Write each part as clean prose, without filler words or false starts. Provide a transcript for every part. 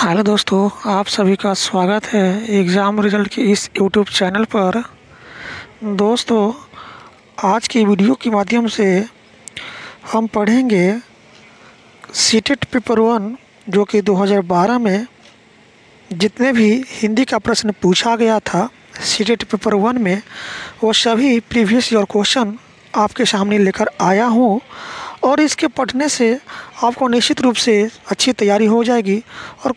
Hello दोस्तों, आप सभी का स्वागत है एग्ज़ाम रिज़ल्ट के इस यूट्यूब चैनल पर। दोस्तों, आज की वीडियो के माध्यम से हम पढ़ेंगे सीटेट पेपर 1 जो कि 2012 में जितने भी हिंदी का प्रश्न पूछा गया था सीटेट पेपर 1 में, वो सभी प्रीवियस ईयर क्वेश्चन आपके सामने लेकर आया हूँ और इसके पढ़ने से आपको निश्चित रूप से अच्छी तैयारी हो जाएगी। और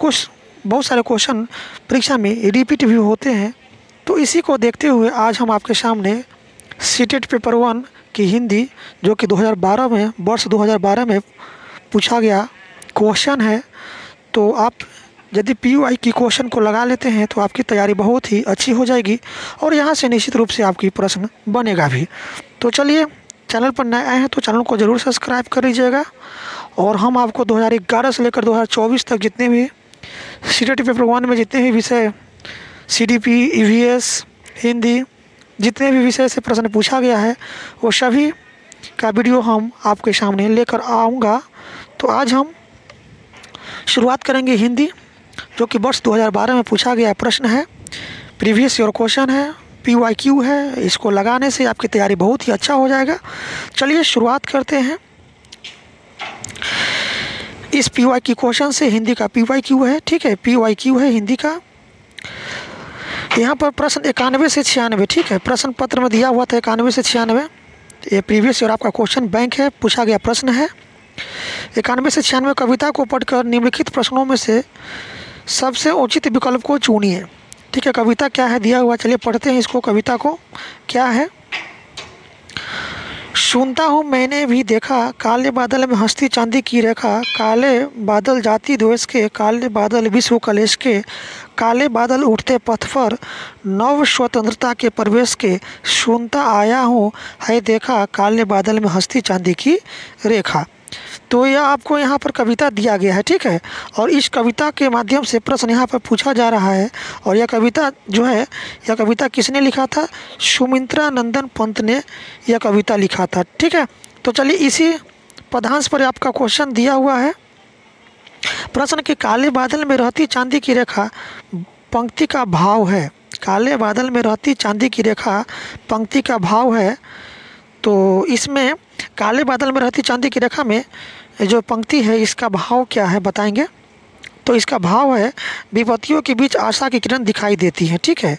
बहुत सारे क्वेश्चन परीक्षा में रिपीट भी होते हैं, तो इसी को देखते हुए आज हम आपके सामने सीटेट पेपर 1 की हिंदी जो कि 2012 में वर्ष 2012 में पूछा गया क्वेश्चन है, तो आप यदि PUI की क्वेश्चन को लगा लेते हैं तो आपकी तैयारी बहुत ही अच्छी हो जाएगी और यहाँ से निश्चित रूप से आपकी प्रश्न बनेगा भी। तो चलिए, चैनल पर नए आए हैं तो चैनल को ज़रूर सब्सक्राइब कर लीजिएगा। और हम आपको 2011 से लेकर 2024 तक जितने भी सीटेट पेपर 1 में जितने भी विषय CDP, EVS, हिंदी, जितने भी विषय से प्रश्न पूछा गया है वो सभी का वीडियो हम आपके सामने लेकर आऊँगा। तो आज हम शुरुआत करेंगे हिंदी जो कि वर्ष 2012 में पूछा गया प्रश्न है, प्रीवियस ईयर क्वेश्चन है, PYQ है। इसको लगाने से आपकी तैयारी बहुत ही अच्छा हो जाएगा। चलिए शुरुआत करते हैं इस PYQ क्वेश्चन से। हिंदी का PYQ है, ठीक है, PYQ है हिंदी का। यहाँ पर प्रश्न 91 से 96, ठीक है, प्रश्न पत्र में दिया हुआ था 91 से 96। ये प्रीवियस ईयर आपका क्वेश्चन बैंक है, पूछा गया प्रश्न है। 91 से 96 कविता को पढ़कर निम्नलिखित प्रश्नों में से सबसे उचित विकल्प को चुनिए। ठीक है, कविता क्या है दिया हुआ, चलिए पढ़ते हैं इसको। कविता को क्या है, सुनता हूँ मैंने भी देखा काले बादल में हंसती चांदी की रेखा, काले बादल जाति द्वेष के, काले बादल विश्व कलेश के, काले बादल उठते पथ पर नव स्वतंत्रता के प्रवेश के, सुनता आया हूँ है देखा काले बादल में हंसती चांदी की रेखा। तो यह आपको यहाँ पर कविता दिया गया है, ठीक है, और इस कविता के माध्यम से प्रश्न यहाँ पर पूछा जा रहा है। और यह कविता जो है, यह कविता किसने लिखा था? सुमित्रा नंदन पंत ने यह कविता लिखा था, ठीक है। तो चलिए इसी पदांश पर आपका क्वेश्चन दिया हुआ है। प्रश्न के काले बादल में रहती चांदी की रेखा पंक्ति का भाव है। काले बादल में रहती चांदी की रेखा पंक्ति का भाव है। तो इसमें काले बादल में रहती चांदी की रेखा में जो पंक्ति है इसका भाव क्या है बताएंगे। तो इसका भाव है, विपत्तियों के बीच आशा की किरण दिखाई देती है, ठीक है,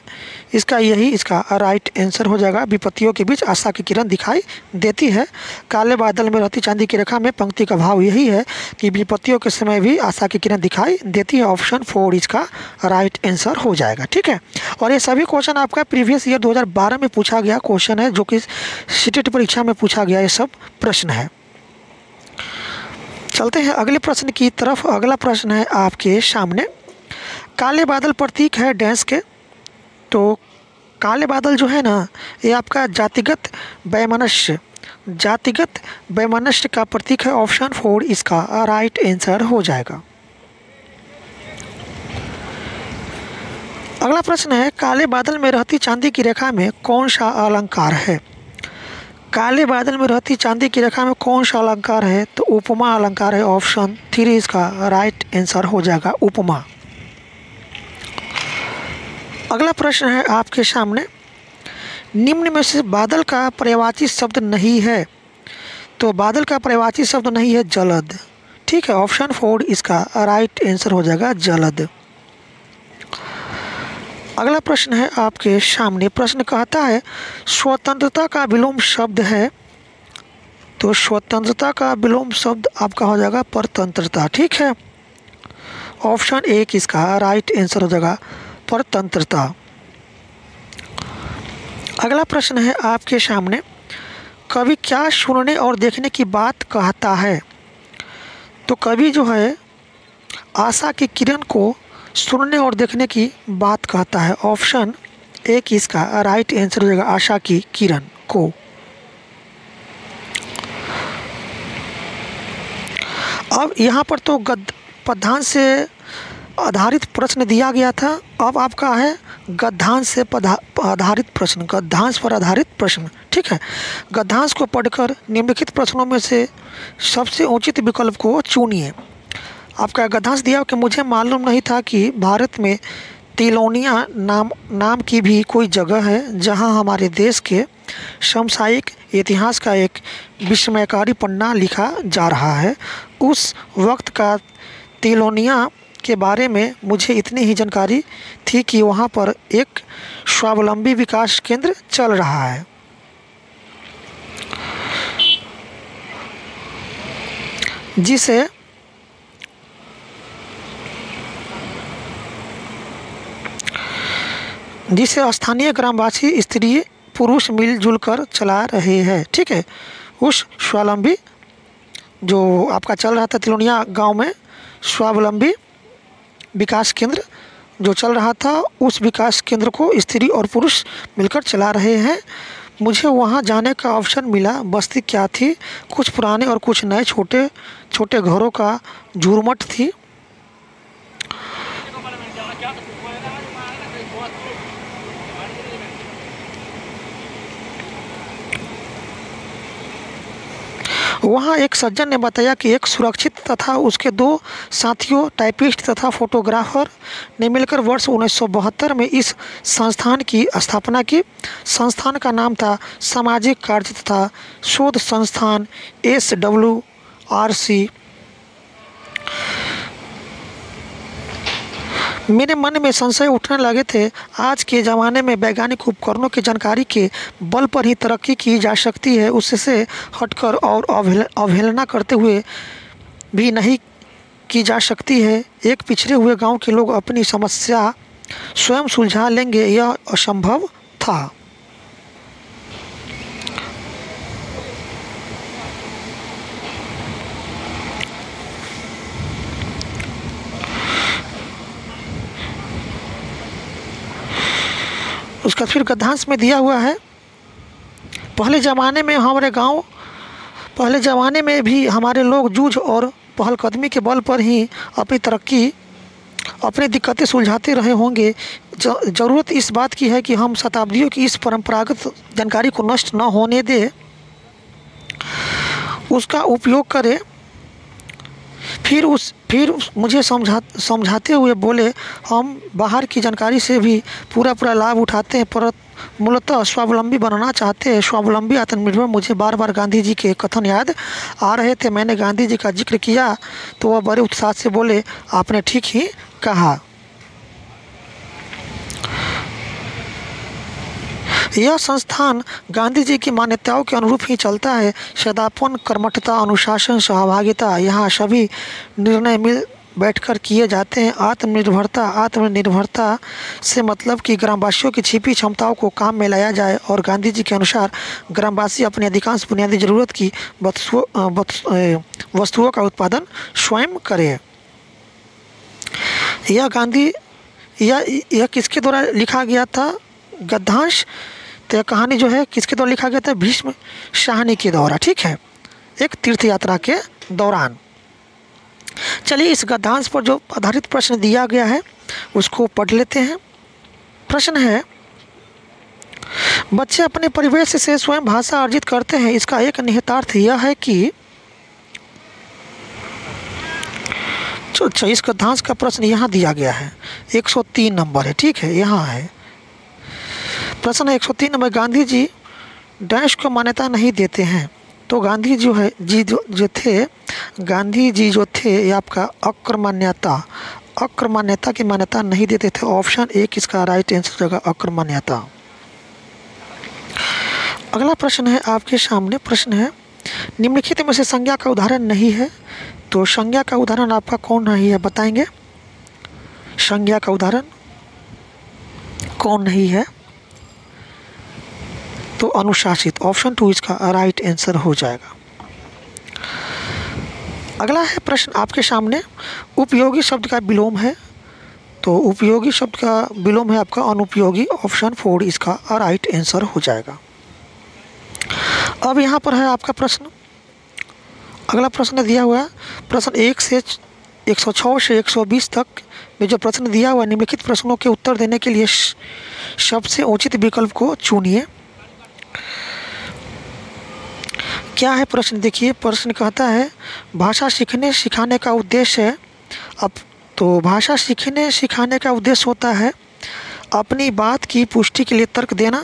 इसका राइट आंसर हो जाएगा। विपत्तियों के बीच आशा की किरण दिखाई देती है। काले बादल में रहती चांदी की रेखा में पंक्ति का भाव यही है कि विपत्तियों के समय भी आशा की किरण दिखाई देती है। ऑप्शन 4 इसका राइट आंसर हो जाएगा, ठीक है। और ये सभी क्वेश्चन आपका प्रीवियस ईयर 2012 में पूछा गया क्वेश्चन है, जो कि सीटेट परीक्षा में पूछा गया ये सब प्रश्न है। चलते हैं अगले प्रश्न की तरफ। अगला प्रश्न है आपके सामने, काले बादल प्रतीक है डैश के। तो काले बादल जो है ना, ये आपका जातिगत वैमनस्य का प्रतीक है। ऑप्शन 4 इसका राइट आंसर हो जाएगा। अगला प्रश्न है, काले बादल में रहती चांदी की रेखा में कौन सा अलंकार है? काले बादल में रहती चांदी की रेखा में कौन सा अलंकार है? तो उपमा अलंकार है। ऑप्शन 3 इसका राइट आंसर हो जाएगा, उपमा। अगला प्रश्न है आपके सामने, निम्न में से बादल का पर्यायवाची शब्द नहीं है। तो बादल का पर्यायवाची शब्द नहीं है जलद, ठीक है। ऑप्शन 4 इसका राइट आंसर हो जाएगा, जलद। अगला प्रश्न है आपके सामने, प्रश्न कहता है स्वतंत्रता का विलोम शब्द है। तो स्वतंत्रता का विलोम शब्द आपका हो जाएगा परतंत्रता, ठीक है। ऑप्शन 1 इसका राइट आंसर हो जाएगा, परतंत्रता। अगला प्रश्न है आपके सामने, कवि क्या सुनने और देखने की बात कहता है? तो कवि जो है आशा की किरण को सुनने और देखने की बात कहता है। ऑप्शन 1 इसका राइट आंसर हो जाएगा, आशा की किरण को। अब यहाँ पर तो पदांश से आधारित प्रश्न दिया गया था, अब आपका है गद्यांश से आधारित प्रश्न, गद्यांश पर आधारित प्रश्न, ठीक है। गद्यांश को पढ़कर निम्नलिखित प्रश्नों में से सबसे उचित विकल्प को चुनिए। आपका गद्यांश दिया कि मुझे मालूम नहीं था कि भारत में तिलोनिया नाम की भी कोई जगह है जहां हमारे देश के समसामयिक इतिहास का एक विस्मयकारी पन्ना लिखा जा रहा है। उस वक्त का तिलोनिया के बारे में मुझे इतनी ही जानकारी थी कि वहाँ पर एक स्वावलंबी विकास केंद्र चल रहा है, जिसे स्थानीय ग्रामवासी स्त्री पुरुष मिलजुल कर चला रहे हैं। ठीक है, उस स्वावलंबी जो आपका चल रहा था तिलोनिया गांव में, स्वावलंबी विकास केंद्र जो चल रहा था, उस विकास केंद्र को स्त्री और पुरुष मिलकर चला रहे हैं। मुझे वहां जाने का अवसर मिला। बस्ती क्या थी, कुछ पुराने और कुछ नए छोटे छोटे घरों का झुरमुट थी। वहाँ एक सज्जन ने बताया कि एक सुरक्षित तथा उसके 2 साथियों टाइपिस्ट तथा फोटोग्राफर ने मिलकर वर्ष 1972 में इस संस्थान की स्थापना की। संस्थान का नाम था सामाजिक कार्य तथा शोध संस्थान SWRC। मेरे मन में संशय उठने लगे थे। आज के ज़माने में वैज्ञानिक उपकरणों की जानकारी के बल पर ही तरक्की की जा सकती है, उससे हटकर और अवहेलना करते हुए भी नहीं की जा सकती है। एक पिछड़े हुए गांव के लोग अपनी समस्या स्वयं सुलझा लेंगे, यह असंभव था। उसका फिर गद्यांश में दिया हुआ है, पहले ज़माने में भी हमारे लोग जूझ और पहलकदमी के बल पर ही अपनी दिक्कतें सुलझाते रहे होंगे। ज़रूरत इस बात की है कि हम शताब्दियों की इस परंपरागत जानकारी को नष्ट न होने दें, उसका उपयोग करें। फिर मुझे समझाते हुए बोले, हम बाहर की जानकारी से भी पूरा लाभ उठाते हैं, पर मूलतः स्वावलंबी बनना चाहते हैं। स्वावलंबी आत्मनिर्भर। मुझे बार बार गांधी जी के कथन याद आ रहे थे। मैंने गांधी जी का जिक्र किया तो वह बड़े उत्साह से बोले, आपने ठीक ही कहा। यह संस्थान गांधी जी की मान्यताओं के अनुरूप ही चलता है। सदापन, कर्मठता, अनुशासन, सहभागिता, यहाँ सभी निर्णय मिल बैठकर किए जाते हैं। आत्मनिर्भरता से मतलब कि ग्रामवासियों की छिपी क्षमताओं को काम में लाया जाए और गांधी जी के अनुसार ग्रामवासी अपनी अधिकांश बुनियादी जरूरत की वस्तुओं का उत्पादन स्वयं करे। यह किसके द्वारा लिखा गया था गद्यांश? तो यह कहानी जो है किसके द्वारा लिखा गया था? भीष्म शाहनी के द्वारा। ठीक है, एक तीर्थ यात्रा के दौरान। चलिए इस गद्यांश पर जो आधारित प्रश्न दिया गया है उसको पढ़ लेते हैं। प्रश्न है, बच्चे अपने परिवेश से स्वयं भाषा अर्जित करते हैं। इसका एक निहितार्थ यह है कि इस गद्यांश का प्रश्न यहाँ दिया गया है, 103 नंबर है। ठीक है, यहाँ है प्रश्न 103 नंबर। गांधी जी डैश को मान्यता नहीं देते हैं। तो गांधी जो थे ये आपका अक्रमण्यता की मान्यता नहीं देते थे। ऑप्शन 1 इसका राइट आंसर होगा, अक्रमण्यता। अगला प्रश्न है आपके सामने। प्रश्न है, निम्नलिखित में से संज्ञा का उदाहरण नहीं है। तो संज्ञा का उदाहरण आपका कौन नहीं है, बताएंगे? संज्ञा का उदाहरण कौन नहीं है? तो अनुशासित। ऑप्शन 2 इसका राइट आंसर हो जाएगा। अगला है प्रश्न आपके सामने, उपयोगी शब्द का विलोम है। तो उपयोगी शब्द का विलोम है आपका अनुपयोगी। ऑप्शन 4 इसका राइट आंसर हो जाएगा। अब यहाँ पर है आपका प्रश्न, अगला प्रश्न दिया हुआ है प्रश्न 106 से 120 तक में जो प्रश्न दिया हुआ है, निम्नलिखित प्रश्नों के उत्तर देने के लिए सबसे उचित विकल्प को चुनिए। क्या है प्रश्न? देखिए, प्रश्न कहता है, भाषा सिखाने का उद्देश्य है अब तो भाषा सीखने सिखाने का उद्देश्य होता है अपनी बात की पुष्टि के लिए तर्क देना,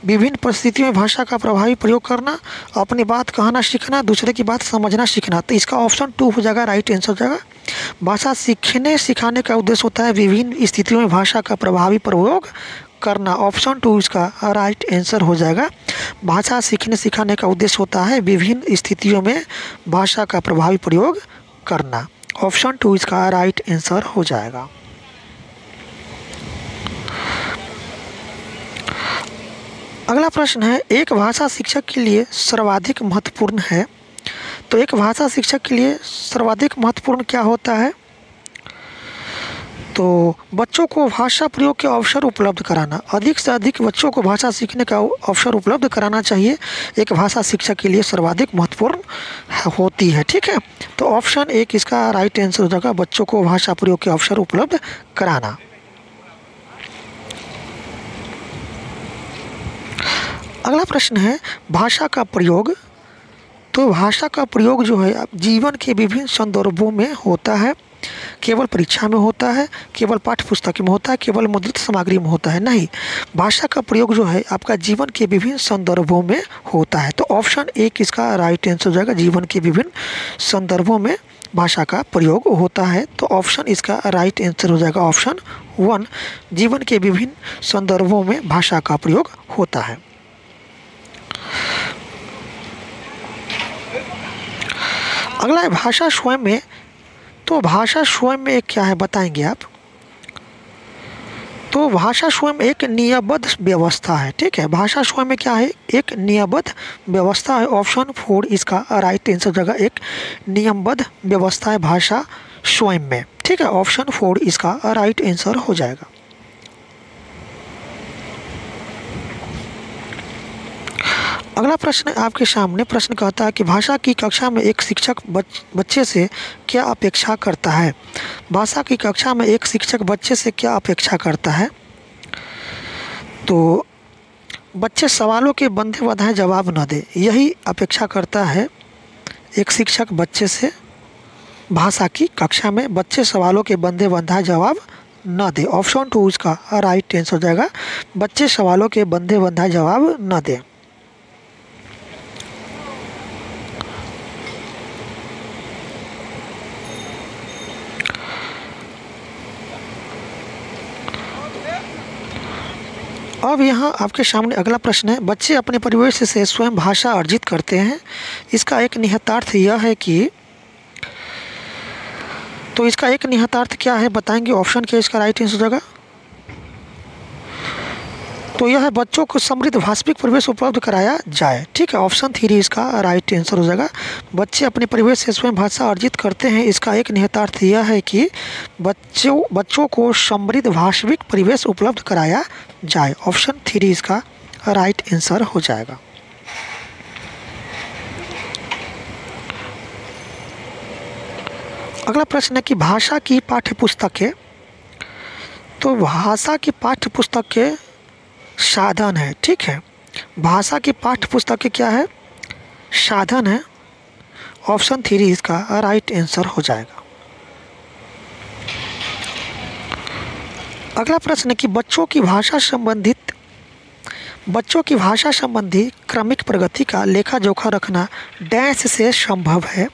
विभिन्न परिस्थितियों में भाषा का प्रभावी प्रयोग करना, अपनी बात कहना सीखना, दूसरे की बात समझना सीखना। तो इसका ऑप्शन 2 हो जाएगा, राइट आंसर हो जाएगा। भाषा सीखने सिखाने का उद्देश्य होता है विभिन्न स्थितियों में भाषा का प्रभावी प्रयोग करना। ऑप्शन 2 इसका राइट आंसर हो जाएगा। भाषा सीखने सिखाने का उद्देश्य होता है विभिन्न स्थितियों में भाषा का प्रभावी प्रयोग करना। ऑप्शन 2 इसका राइट आंसर हो जाएगा। अगला प्रश्न है, एक भाषा शिक्षक के लिए सर्वाधिक महत्वपूर्ण है। तो एक भाषा शिक्षक के लिए सर्वाधिक महत्वपूर्ण क्या होता है? तो बच्चों को भाषा प्रयोग के अवसर उपलब्ध कराना। अधिक से अधिक बच्चों को भाषा सीखने का अवसर उपलब्ध कराना चाहिए, एक भाषा शिक्षक के लिए सर्वाधिक महत्वपूर्ण होती है। ठीक है, तो ऑप्शन 1 इसका राइट आंसर हो जाएगा, बच्चों को भाषा प्रयोग के अवसर उपलब्ध कराना। अगला प्रश्न है, भाषा का प्रयोग। तो भाषा का प्रयोग जो है जीवन के विभिन्न संदर्भों में होता है। केवल परीक्षा में होता है, केवल पाठ्य पुस्तक में होता है, केवल मुद्रित सामग्री में होता है? नहीं, भाषा का प्रयोग जो है आपका जीवन के विभिन्न संदर्भों में होता है। तो ऑप्शन 1 इसका राइट आंसर हो जाएगा, जीवन के विभिन्न संदर्भों में भाषा का प्रयोग होता है। तो ऑप्शन इसका राइट आंसर हो जाएगा, ऑप्शन 1 जीवन के विभिन्न संदर्भों में भाषा का प्रयोग होता है। अगला है भाषा स्वयं में। तो भाषा स्वयं में क्या है बताएंगे आप? तो भाषा स्वयं एक नियमबद्ध व्यवस्था है। ठीक है, भाषा स्वयं में क्या है? एक नियमबद्ध व्यवस्था है। ऑप्शन 4 इसका राइट आंसर जगह एक नियमबद्ध व्यवस्था है भाषा स्वयं में। ठीक है, ऑप्शन 4 इसका राइट आंसर हो जाएगा। अगला प्रश्न आपके सामने प्रश्न कहता है कि भाषा की कक्षा में एक शिक्षक बच्चे से क्या अपेक्षा करता है? भाषा की कक्षा में एक शिक्षक बच्चे से क्या अपेक्षा करता है? तो बच्चे सवालों के बंधे बंधाए जवाब न दे, यही अपेक्षा करता है एक शिक्षक बच्चे से। भाषा की कक्षा में बच्चे सवालों के बंधे बंधाए जवाब न दे। ऑप्शन 2 इसका राइट आंसर हो जाएगा, बच्चे सवालों के बंधे बंधाए जवाब न दे। अब यहाँ आपके सामने अगला प्रश्न है, बच्चे अपने परिवेश से स्वयं भाषा अर्जित करते हैं। इसका एक निहितार्थ यह है कि, तो इसका एक निहितार्थ क्या है बताएंगे? ऑप्शन क्या इसका राइट आंसर हो जाएगा? तो यह है बच्चों को समृद्ध भाषिक परिवेश उपलब्ध कराया जाए। ठीक है, ऑप्शन 3 इसका राइट आंसर हो जाएगा, बच्चे अपने परिवेश से स्वयं भाषा अर्जित करते हैं। इसका एक निहितार्थ यह है कि बच्चों को समृद्ध भाषिक परिवेश उपलब्ध कराया जाए। ऑप्शन 3 इसका राइट आंसर हो जाएगा। अगला प्रश्न है कि भाषा की पाठ्यपुस्तकें। तो भाषा की पाठ्यपुस्तकें साधन है। ठीक है, भाषा की पाठ्यपुस्तकें क्या है? साधन है। ऑप्शन 3 इसका राइट आंसर हो जाएगा। अगला प्रश्न है कि बच्चों की भाषा संबंधी क्रमिक प्रगति का लेखा जोखा रखना डैश से संभव है।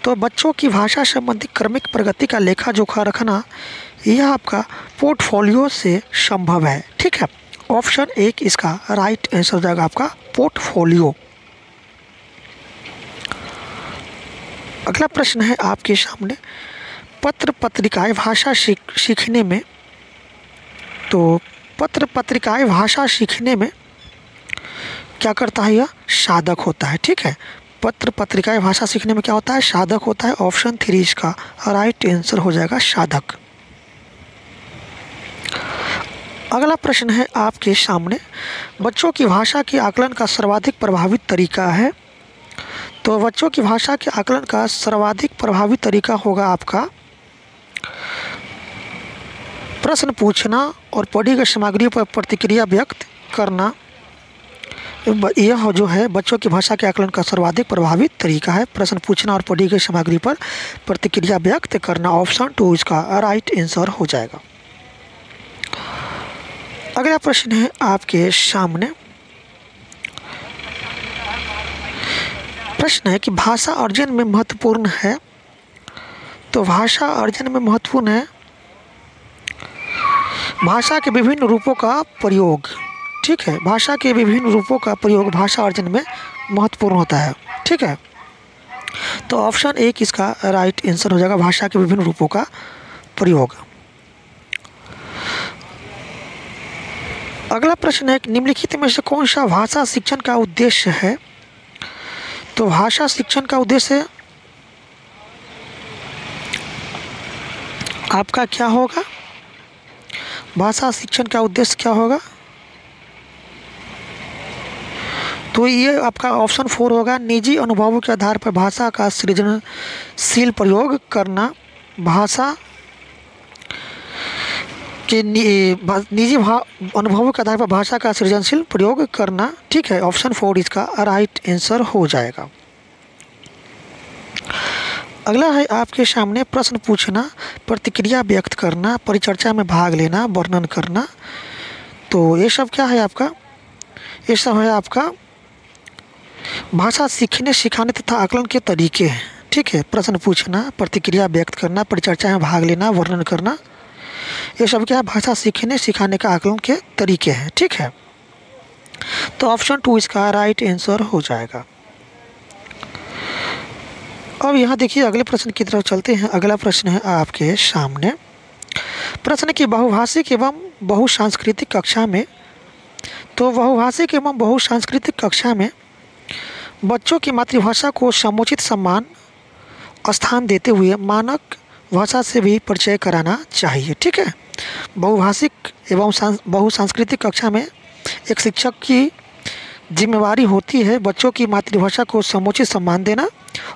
तो बच्चों की भाषा संबंधी क्रमिक प्रगति का लेखा जोखा रखना यह आपका पोर्टफोलियो से संभव है। ठीक है, ऑप्शन 1 इसका राइट आंसर हो जाएगा आपका पोर्टफोलियो। अगला प्रश्न है आपके सामने, पत्र पत्रिकाएं भाषा सीखने में। तो पत्र पत्रिकाएं भाषा सीखने में क्या करता है? यह साधक होता है। ठीक है, पत्र पत्रिकाएं भाषा सीखने में क्या होता है? साधक होता है। ऑप्शन 3 इसका राइट आंसर हो जाएगा, साधक। अगला प्रश्न है आपके सामने, बच्चों की भाषा के आकलन का सर्वाधिक प्रभावी तरीका है। तो बच्चों की भाषा के आकलन का सर्वाधिक प्रभावी तरीका होगा आपका प्रश्न पूछना और पढ़ी गई सामग्री पर प्रतिक्रिया व्यक्त करना, यह जो है बच्चों की भाषा के आकलन का सर्वाधिक प्रभावी तरीका है। प्रश्न पूछना और पढ़ी गई सामग्री पर प्रतिक्रिया व्यक्त करना। ऑप्शन 2 इसका राइट आंसर हो जाएगा। अगला प्रश्न है आपके सामने। प्रश्न है कि भाषा अर्जन में महत्वपूर्ण है। तो भाषा अर्जन में महत्वपूर्ण है भाषा के विभिन्न रूपों का प्रयोग। ठीक है, भाषा के विभिन्न रूपों का प्रयोग भाषा अर्जन में महत्वपूर्ण होता है। ठीक है, तो ऑप्शन 1 इसका राइट आंसर हो जाएगा, भाषा के विभिन्न रूपों का प्रयोग। अगला प्रश्न है निम्नलिखित में से कौन सा भाषा शिक्षण का उद्देश्य है। तो भाषा शिक्षण का उद्देश्य आपका क्या होगा? भाषा शिक्षण का उद्देश्य क्या होगा? तो ये आपका ऑप्शन 4 होगा, निजी अनुभवों के आधार पर भाषा का सृजनशील प्रयोग करना। भाषा के निजी अनुभवों के आधार पर भाषा का सृजनशील प्रयोग करना। ठीक है, ऑप्शन 4 इसका राइट आंसर हो जाएगा। अगला है आपके सामने प्रश्न पूछना, प्रतिक्रिया व्यक्त करना, परिचर्चा में भाग लेना, वर्णन करना। तो ये सब क्या है आपका? ये सब है आपका भाषा सीखने, सिखाने तथा आकलन के तरीके हैं। ठीक है, प्रश्न पूछना, प्रतिक्रिया व्यक्त करना, परिचर्चा में भाग लेना, वर्णन करना, ये सब क्या है? भाषा सीखने, सिखाने का आकलन के तरीके हैं। ठीक है, तो ऑप्शन 2 इसका राइट आंसर हो जाएगा। अब यहाँ देखिए अगले प्रश्न की तरफ चलते हैं। अगला प्रश्न है आपके सामने। प्रश्न की बहुभाषिक एवं बहुसांस्कृतिक कक्षा में। तो बहुभाषिक एवं बहुसांस्कृतिक कक्षा में बच्चों की मातृभाषा को समुचित सम्मान स्थान देते हुए मानक भाषा से भी परिचय कराना चाहिए। ठीक है, बहुभाषिक एवं बहुसांस्कृतिक कक्षा में एक शिक्षक की जिम्मेवारी होती है बच्चों की मातृभाषा को समुचित सम्मान देना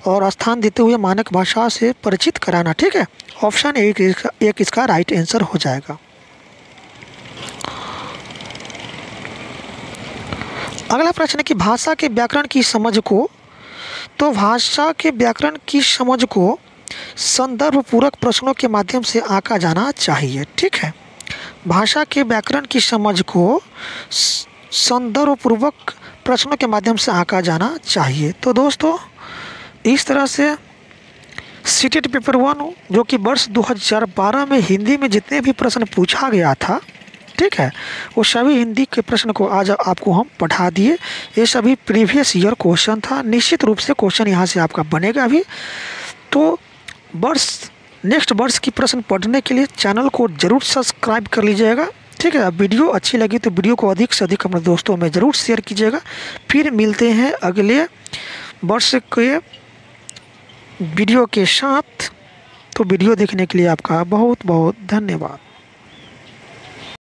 और स्थान देते हुए मानक भाषा से परिचित कराना। ठीक है, ऑप्शन 1 इसका राइट आंसर हो जाएगा। अगला प्रश्न है कि भाषा के व्याकरण की समझ को। तो भाषा के व्याकरण की समझ को संदर्भ पूरक प्रश्नों के माध्यम से आंका जाना चाहिए। ठीक है, भाषा के व्याकरण की समझ को संदर्भ पूर्वक प्रश्नों के माध्यम से आंका जाना चाहिए। तो दोस्तों इस तरह से सीटेट पेपर 1 जो कि वर्ष 2012 में हिंदी में जितने भी प्रश्न पूछा गया था, ठीक है, वो सभी हिंदी के प्रश्न को आज आपको हम पढ़ा दिए। ये सभी प्रीवियस ईयर क्वेश्चन था। निश्चित रूप से क्वेश्चन यहाँ से आपका बनेगा भी। तो नेक्स्ट वर्ष की प्रश्न पढ़ने के लिए चैनल को जरूर सब्सक्राइब कर लीजिएगा। ठीक है, वीडियो अच्छी लगी तो वीडियो को अधिक से अधिक अपने दोस्तों में ज़रूर शेयर कीजिएगा। फिर मिलते हैं अगले वर्ष के वीडियो के साथ। तो वीडियो देखने के लिए आपका बहुत बहुत धन्यवाद।